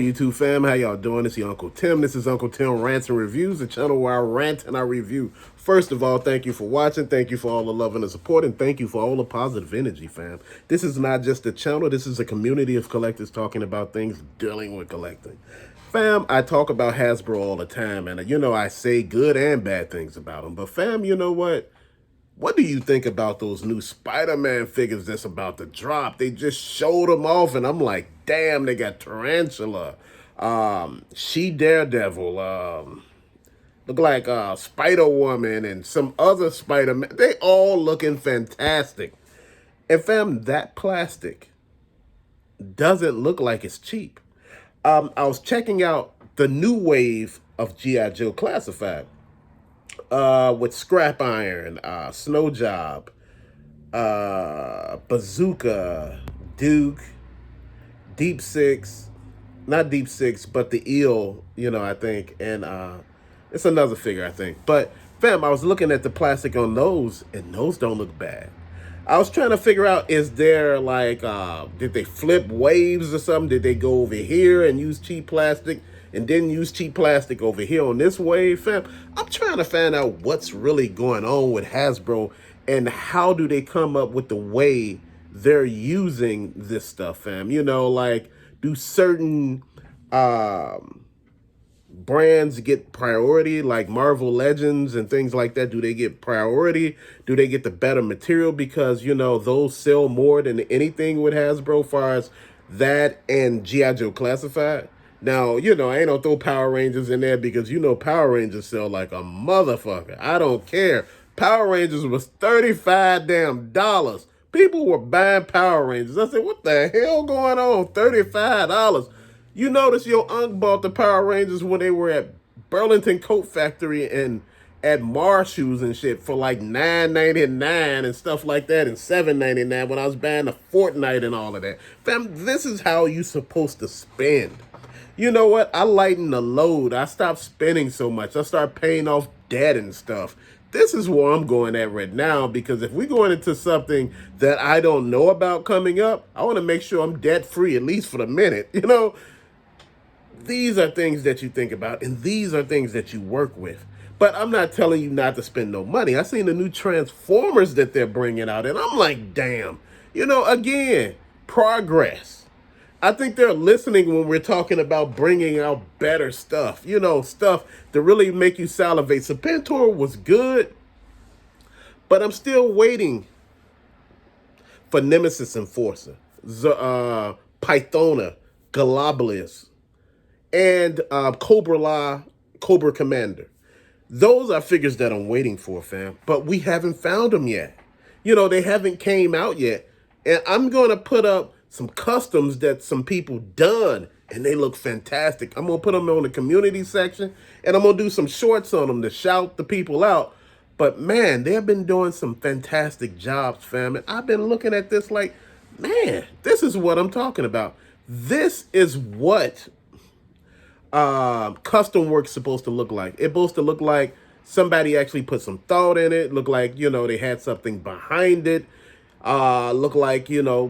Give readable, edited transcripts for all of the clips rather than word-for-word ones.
YouTube fam, how y'all doing? It's your Uncle Tim. This is Uncle Tim Rants and Reviews, the channel where I rant and I review. First of all, thank you for watching. Thank you for all the love and the support, and thank you for all the positive energy, fam. This is not just a channel. This is a community of collectors talking about things dealing with collecting. Fam, I talk about Hasbro all the time, and I say good and bad things about them. But fam, you know what? What do you think about those new Spider-Man figures that's about to drop? They just showed them off, and I'm like, damn, they got Tarantula, She Daredevil, look like Spider-Woman, and some other Spider-Man. They all looking fantastic. And fam, that plastic doesn't look like it's cheap. I was checking out the new wave of GI Joe Classified. With Scrap Iron, Snow Job, Bazooka, Duke, Deep Six, not Deep Six, but the Eel, I think, and it's another figure, I think. But fam, I was looking at the plastic on those, and those don't look bad. I was trying to figure out, is there like, did they flip waves or something? Did they go over here and use cheap plastic and then use cheap plastic over here on this wave, fam? I'm trying to find out what's really going on with Hasbro and how do they come up with the way they're using this stuff, fam? Like, do certain brands get priority, like Marvel Legends and things like that? Do they get priority? Do they get the better material because those sell more than anything with Hasbro, far as that and GI Joe Classified? Now, I ain't gonna throw Power Rangers in there because Power Rangers sell like a motherfucker. I don't care. Power Rangers was $35 damn dollars. People were buying Power Rangers. I said, what the hell going on? $35. You notice your uncle bought the Power Rangers when they were at Burlington Coat Factory and at Marshalls and shit for like $9.99 and stuff like that, and $7.99 when I was buying the Fortnite and all of that. Fam, this is how you supposed to spend. You know what? I lighten the load. I stopped spending so much. I start paying off debt and stuff. This is where I'm going at right now, because if we're going into something that I don't know about coming up, I want to make sure I'm debt free, at least for the minute. These are things that you think about, and these are things that you work with. But I'm not telling you not to spend no money. I seen the new Transformers that they're bringing out, and I'm like, damn. Again, progress. I think they're listening when we're talking about bringing out better stuff. Stuff to really make you salivate. Serpentor was good, but I'm still waiting for Nemesis Enforcer, Pythona, Galabalius, and Cobra Commander. Those are figures that I'm waiting for, fam. But we haven't found them yet. They haven't came out yet. And I'm going to put up some customs that some people done, and they look fantastic. I'm going to put them on the community section, and I'm going to do some shorts on them to shout the people out. But, man, they've been doing some fantastic jobs, fam. And I've been looking at this like, man, this is what I'm talking about. This is what custom work's supposed to look like. It's supposed to look like somebody actually put some thought in it. Look like, they had something behind it. Look like,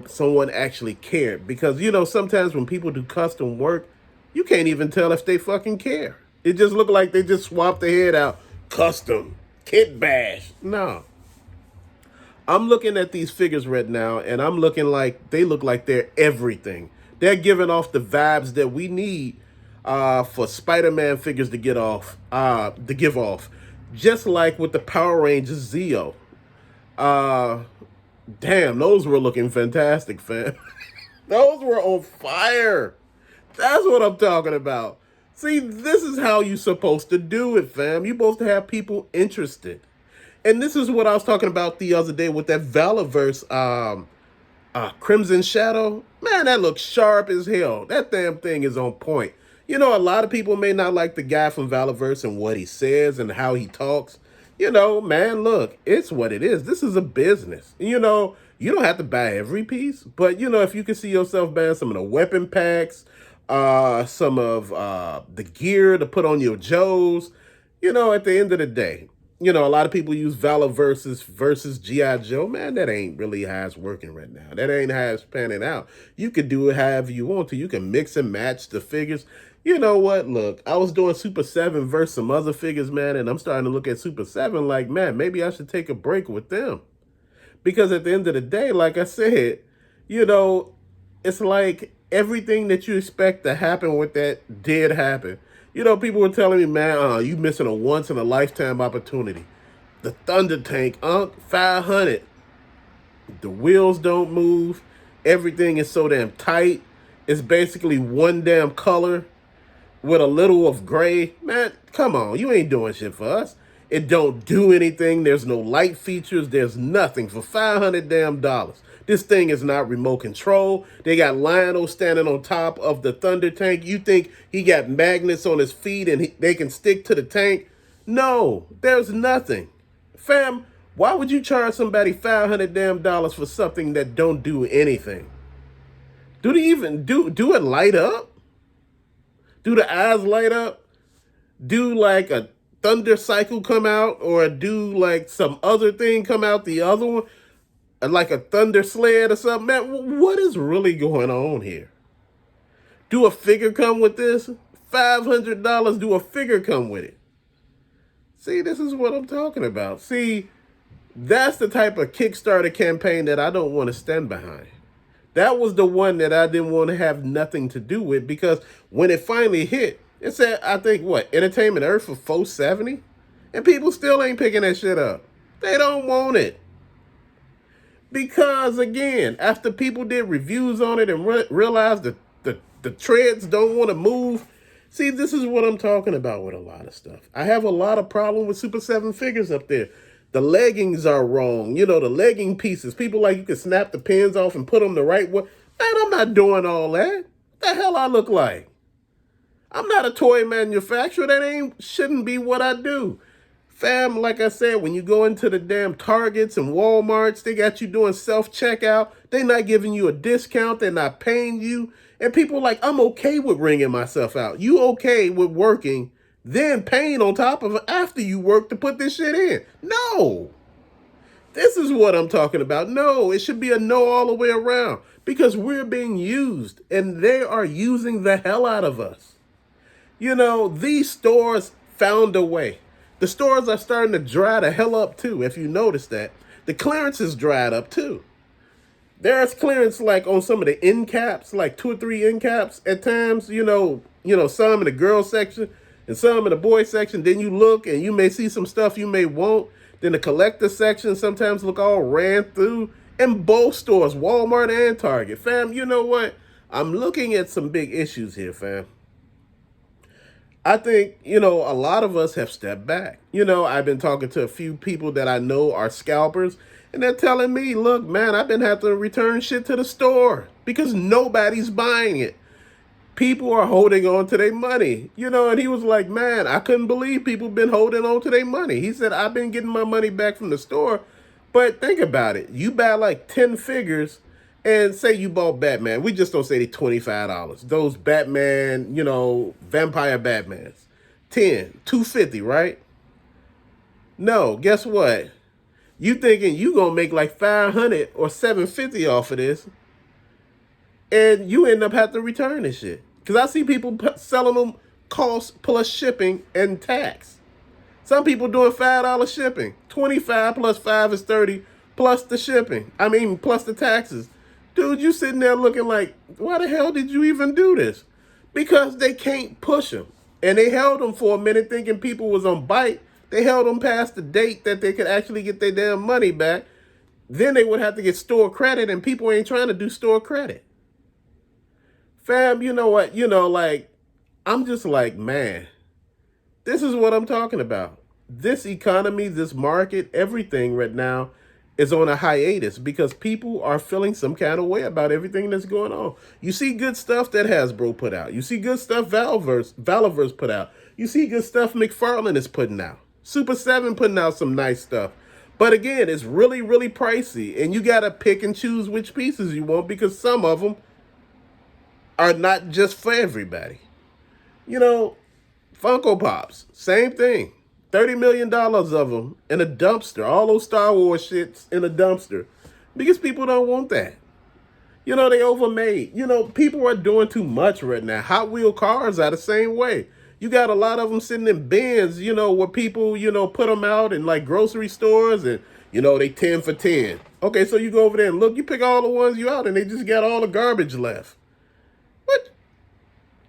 someone actually cared. Because, sometimes when people do custom work, you can't even tell if they fucking care. It just look like they just swapped their head out. Custom. Kit bash. No. I'm looking at these figures right now, and I'm looking like they look like they're everything. They're giving off the vibes that we need for Spider-Man figures to give off. Just like with the Power Rangers Zeo. Damn, those were looking fantastic, fam. Those were on fire. That's what I'm talking about. See, this is how you're supposed to do it, fam. You're supposed to have people interested. And this is what I was talking about the other day with that Valiverse Crimson Shadow. Man, that looks sharp as hell. That damn thing is on point. A lot of people may not like the guy from Valiverse and what he says and how he talks. Man, look, it's what it is. This is a business. You don't have to buy every piece. But, if you can see yourself buying some of the weapon packs, some of the gear to put on your Joes, at the end of the day, a lot of people use Valiverse versus GI Joe. Man, that ain't really how it's working right now. That ain't how it's panning out. You could do it however you want to. You can mix and match the figures. You know what? Look, I was doing Super 7 versus some other figures, man, and I'm starting to look at Super 7 like, man, maybe I should take a break with them. Because at the end of the day, like I said, it's like everything that you expect to happen with that did happen. People were telling me, man, you missing a once in a lifetime opportunity. The ThunderTank, 500. The wheels don't move. Everything is so damn tight. It's basically one damn color with a little of gray. Man, come on, you ain't doing shit for us. It don't do anything. There's no light features. There's nothing for $500 damn dollars. This thing is not remote control. They got Lionel standing on top of the Thunder Tank. You think he got magnets on his feet and they can stick to the tank? No, there's nothing. Fam, why would you charge somebody $500 damn dollars for something that don't do anything? Do they even do it light up? Do the eyes light up? Do like a thunder cycle come out, or do like some other thing come out the other one? Like a thunder sled or something? Man, what is really going on here? Do a figure come with this? $500, do a figure come with it? See, this is what I'm talking about. See, that's the type of Kickstarter campaign that I don't want to stand behind. That was the one that I didn't want to have nothing to do with, because when it finally hit, it said, I think, what, Entertainment Earth for $470? And people still ain't picking that shit up. They don't want it. Because, again, after people did reviews on it and realized that the treads don't want to move, see, this is what I'm talking about with a lot of stuff. I have a lot of problem with Super 7 figures up there. The leggings are wrong. The legging pieces. People like you can snap the pins off and put them the right way. Man, I'm not doing all that. What the hell I look like? I'm not a toy manufacturer. That shouldn't be what I do. Fam, like I said, when you go into the damn Targets and Walmarts, they got you doing self-checkout. They're not giving you a discount. They're not paying you. And people are like, I'm okay with wringing myself out. You okay with working, then paying on top of it after you work to put this shit in? No. This is what I'm talking about. No, it should be a no all the way around, because we're being used and they are using the hell out of us. These stores found a way. The stores are starting to dry the hell up too, if you notice that. The clearance is dried up too. There's clearance like on some of the end caps, like 2 or 3 end caps at times, some in the girl section and some in the boy section. Then you look and you may see some stuff you may want. Then the collector section sometimes look all ran through. In both stores, Walmart and Target. Fam, you know what? I'm looking at some big issues here, fam. I think, a lot of us have stepped back. I've been talking to a few people that I know are scalpers, and they're telling me, look, man, I've been having to return shit to the store because nobody's buying it. People are holding on to their money, and he was like, man, I couldn't believe people been holding on to their money. He said, I've been getting my money back from the store, but think about it. You buy like 10 figures, and say you bought Batman. We just don't say they $25. Those Batman, vampire Batmans. 10, $250, right? No, guess what? You thinking you gonna make like $500 or $750 off of this, and you end up having to return this shit. Because I see people selling them cost plus shipping and tax. Some people doing $5 shipping. 25 plus 5 is 30 plus the shipping. Plus the taxes. Dude, you sitting there looking like, why the hell did you even do this? Because they can't push them. And they held them for a minute thinking people was on bite. They held them past the date that they could actually get their damn money back. Then they would have to get store credit, and people ain't trying to do store credit. Fam, you know what? I'm just like, man, this is what I'm talking about. This economy, this market, everything right now is on a hiatus because people are feeling some kind of way about everything that's going on. You see good stuff that Hasbro put out. You see good stuff Valiverse put out. You see good stuff McFarlane is putting out. Super 7 putting out some nice stuff. But again, it's really, really pricey. And you got to pick and choose which pieces you want because some of them are not just for everybody. Funko Pops, same thing. $30 million of them in a dumpster. All those Star Wars shits in a dumpster. Because people don't want that. You know, they overmade. You know, people are doing too much right now. Hot Wheel cars are the same way. You got a lot of them sitting in bins, you know, where people, you know, put them out in like grocery stores and, you know, they 10 for 10. Okay, so you go over there and look, you pick all the ones you out and they just got all the garbage left. What?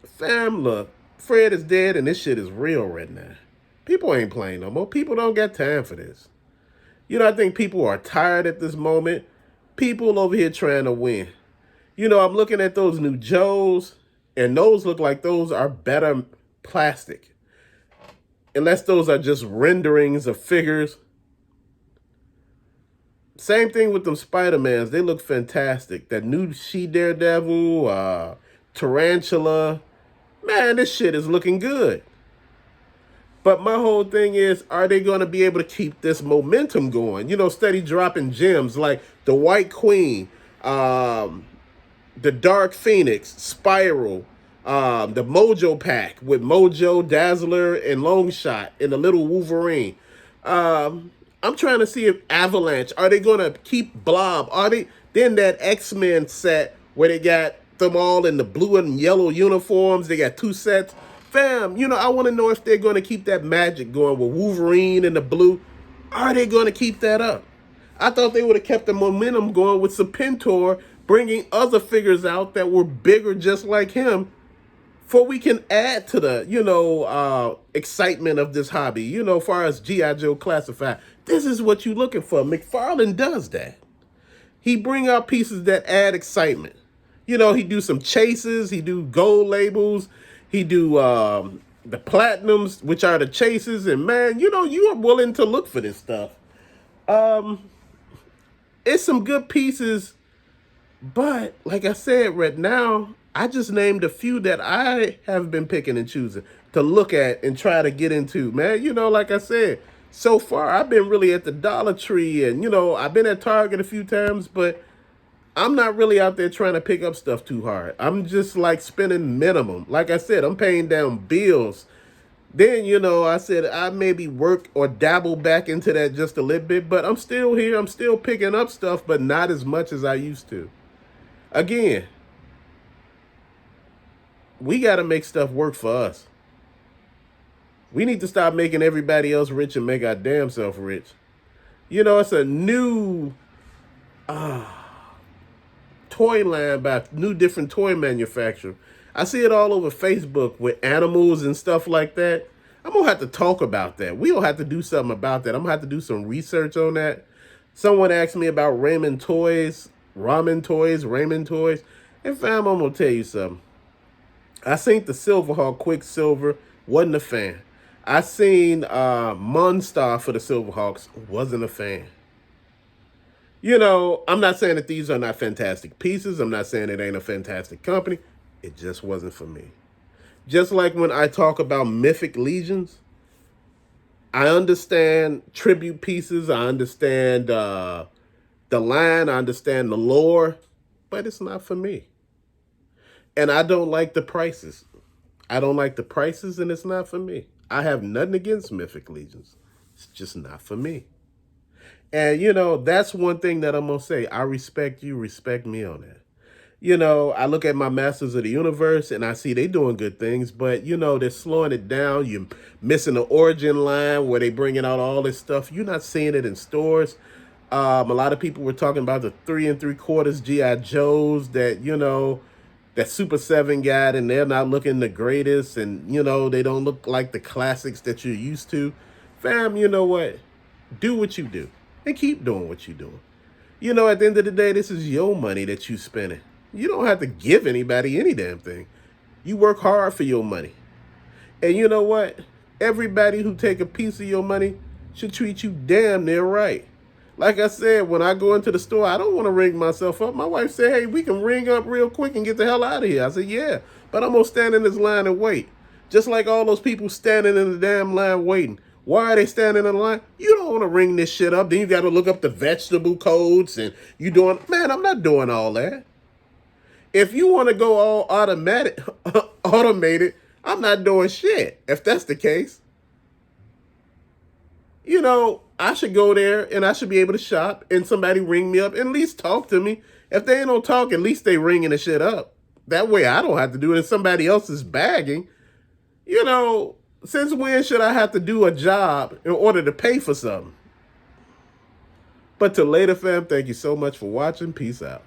Fam, look, Fred is dead and this shit is real right now. People ain't playing no more. People don't got time for this. You know, I think people are tired at this moment. People over here trying to win. You know, I'm looking at those new Joes, and those look like those are better plastic. Unless those are just renderings of figures. Same thing with them Spider-Mans. They look fantastic. That new She-Daredevil, Tarantula. Man, this shit is looking good. But my whole thing is, are they going to be able to keep this momentum going? You know, steady dropping gems like the White Queen, the Dark Phoenix, Spiral, the Mojo Pack with Mojo, Dazzler, and Longshot, and the little Wolverine. I'm trying to see if Avalanche, are they going to keep Blob? Are they, then that X-Men set where they got them all in the blue and yellow uniforms, they got 2 sets. Fam, you know, I want to know if they're going to keep that magic going with Wolverine and the blue. Are they going to keep that up? I thought they would have kept the momentum going with Serpentor, bringing other figures out that were bigger just like him, for we can add to the, you know, excitement of this hobby. You know, as far as GI Joe Classified, this is what you're looking for. McFarlane does that. He bring out pieces that add excitement. You know, he do some chases, he do gold labels, he do the platinums, which are the chases, and man, you know, you are willing to look for this stuff. It's some good pieces, but like I said, right now, I just named a few that I have been picking and choosing to look at and try to get into. Man, you know, like I said, so far I've been really at the Dollar Tree, and you know, I've been at Target a few times, but I'm not really out there trying to pick up stuff too hard. I'm just like spending minimum. Like I said, I'm paying down bills. Then, you know, I said I maybe work or dabble back into that just a little bit, but I'm still here. I'm still picking up stuff, but not as much as I used to. Again, we got to make stuff work for us. We need to stop making everybody else rich and make our damn self rich. You know, it's a new toy line by new different toy manufacturer. I see it all over Facebook with animals and stuff like that. I'm going to have to talk about that. We'll have to do something about that. I'm going to have to do some research on that. Someone asked me about Raymond Toys, Ramen Toys, Raymond Toys. And fam, I'm going to tell you something. I seen the Silverhawk Quicksilver, wasn't a fan. I seen Monstar for the Silverhawks, wasn't a fan. You know, I'm not saying that these are not fantastic pieces. I'm not saying it ain't a fantastic company. It just wasn't for me. Just like when I talk about Mythic Legions, I understand tribute pieces. I understand the line. I understand the lore. But it's not for me. And I don't like the prices. I don't like the prices, and it's not for me. I have nothing against Mythic Legions. It's just not for me. And, you know, that's one thing that I'm going to say. I respect you, respect me on that. You know, I look at my Masters of the Universe and I see they doing good things, but, you know, they're slowing it down. You're missing the origin line where they bringing out all this stuff. You're not seeing it in stores. A lot of people were talking about the 3 3/4 GI Joes that, you know, that Super 7 got, and they're not looking the greatest, and, you know, they don't look like the classics that you're used to. Fam, you know what? Do what you do. And keep doing what you're doing. You know, at the end of the day, this is your money that you spending. You don't have to give anybody any damn thing. You work hard for your money. And you know what? Everybody who take a piece of your money should treat you damn near right. Like I said, when I go into the store, I don't want to ring myself up. My wife said, hey, we can ring up real quick and get the hell out of here. I said, yeah, but I'm going to stand in this line and wait. Just like all those people standing in the damn line waiting. Why are they standing in line? You don't want to ring this shit up. Then you got to look up the vegetable codes and you doing, man, I'm not doing all that. If you want to go all automated, I'm not doing shit if that's the case. You know, I should go there and I should be able to shop and somebody ring me up and at least talk to me. If they ain't no talk, at least they ringing the shit up. That way I don't have to do it if somebody else is bagging. You know, since when should I have to do a job in order to pay for something? But till later, fam, thank you so much for watching. Peace out.